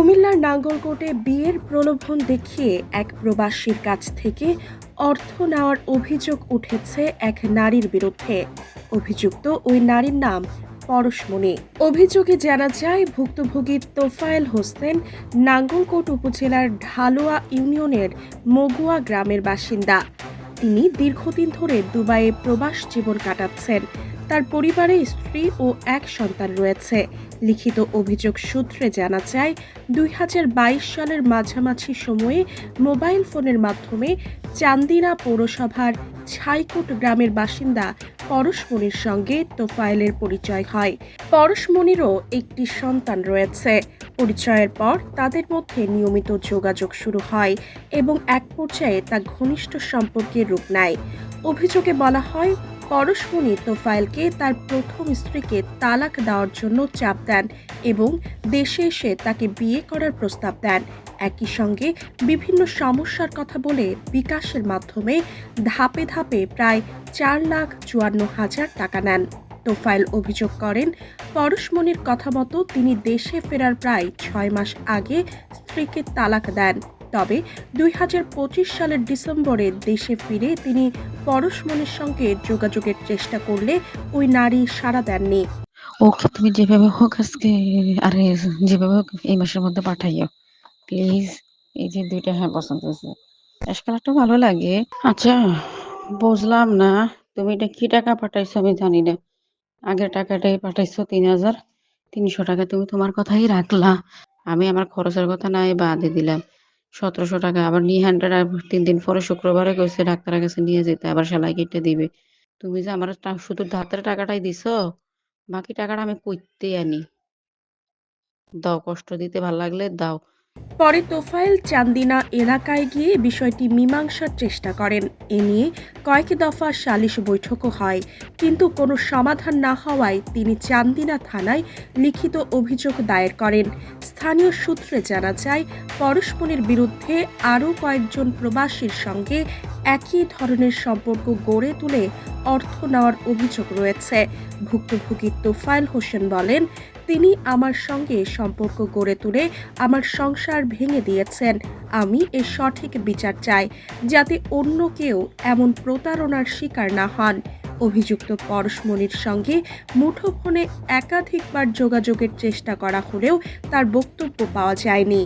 কুমিল্লার নাঙ্গলকোটে বিয়ের প্রলোভন দেখিয়ে এক প্রবাসীর কাছ থেকে অর্থ নেওয়ার অভিযোগ উঠেছে এক নারীর বিরুদ্ধে। অভিযুক্ত ওই নারীর নাম পরশমণি। অভিযোগে জানা যায়, ভুক্তভোগী তোফায়েল হোসেন নাঙ্গলকোট উপজেলার ঢালুয়া ইউনিয়নের মগুয়া গ্রামের বাসিন্দা। তিনি দীর্ঘদিন ধরে দুবাইয়ে প্রবাস জীবন কাটাচ্ছেন। তার পরিবারে স্ত্রী ও এক সন্তান রয়েছে। লিখিত অভিযোগ সূত্রে জানা যায়, ২০২২ সালের মাঝামাঝি সময়ে মোবাইল ফোনের মাধ্যমে চান্দিনা পৌরসভার ছাইকোট গ্রামের বাসিন্দা পরশমণির সঙ্গে তোফায়েলের পরিচয় হয়। পরশমণিরও একটি সন্তান রয়েছে। পরিচয়ের পর তাদের মধ্যে নিয়মিত যোগাযোগ শুরু হয় এবং এক পর্যায়ে তা ঘনিষ্ঠ সম্পর্কের রূপ নেয়। অভিযোগে বলা হয়, পরশমণি তোফায়েলকে তার প্রথম স্ত্রীকে তালাক দেওয়ার জন্য চাপ দেন এবং দেশে এসে তাকে বিয়ে করার প্রস্তাব দেন। একই সঙ্গে বিভিন্ন সমস্যার কথা বলে বিকাশের মাধ্যমে ধাপে ধাপে প্রায় ৪,৫৪,০০০ টাকা নেন। তোফায়েল অভিযোগ করেন, পরশমণির কথা মতো তিনি দেশে ফেরার প্রায় ৬ মাস আগে স্ত্রীকে তালাক দেন। তবে ২০২৫ সালের ডিসেম্বরে দেশে ফিরে তিনি পরশমণির সঙ্গে যোগাযোগের চেষ্টা করলে ওই নারী সাড়া দেননি। ওকে, তুমি যেভাবে হোক আজকে, আরে যেভাবে হোক এই মাসের মধ্যে পাঠাইও প্লিজ। এই যে দুইটা, হ্যাঁ পছন্দ হয়েছে, অ্যাশ কালারটা ভালো লাগে। আচ্ছা, বুঝলাম না তুমি এটা কি টাকা পাঠাইছো আমি জানি না। আগের টাকাটাই পাঠাইছো ৩,৩০০ টাকা, তুমি তোমার কথাই রাখলা। আমি আমার খরচের কথা নাই বাদে দিলাম ১৭০০ টাকা। আবার নিয়ে হ্যান্ডের ৩ দিন পরে শুক্রবারে কইছে ডাক্তারের কাছে নিয়ে যেতে, আবার সেলাই কেটে দিবে। তুমি যে আমার শুধু হাতের টাকাটাই দিছো, বাকি টাকাটা আমি কইতে আনি। দাও, কষ্ট দিতে ভাল লাগলে দাও। পরে তোফায়েল চান্দিনা এলাকায় গিয়ে বিষয়টি মীমাংসার চেষ্টা করেন। এ নিয়ে কয়েক দফা সালিশ বৈঠকও হয়, কিন্তু কোনো সমাধান না হওয়ায় তিনি চান্দিনা থানায় লিখিত অভিযোগ দায়ের করেন। স্থানীয় সূত্রে জানা যায়, পরশমণির বিরুদ্ধে আরও কয়েকজন প্রবাসীর সঙ্গে একই ধরনের সম্পর্ক গড়ে তুলে অর্থ নেওয়ার অভিযোগ রয়েছে। ভুক্তভোগী তোফায়েল হোসেন বলেন, তিনি আমার সঙ্গে সম্পর্ক গড়ে তুলে আমার সংসার ভেঙে দিয়েছেন। আমি এর সঠিক বিচার চাই, যাতে অন্য কেউ এমন প্রতারণার শিকার না হন। অভিযুক্ত পরশমণির সঙ্গে মুঠোফোনে একাধিকবার যোগাযোগের চেষ্টা করা হলেও তার বক্তব্য পাওয়া যায়নি।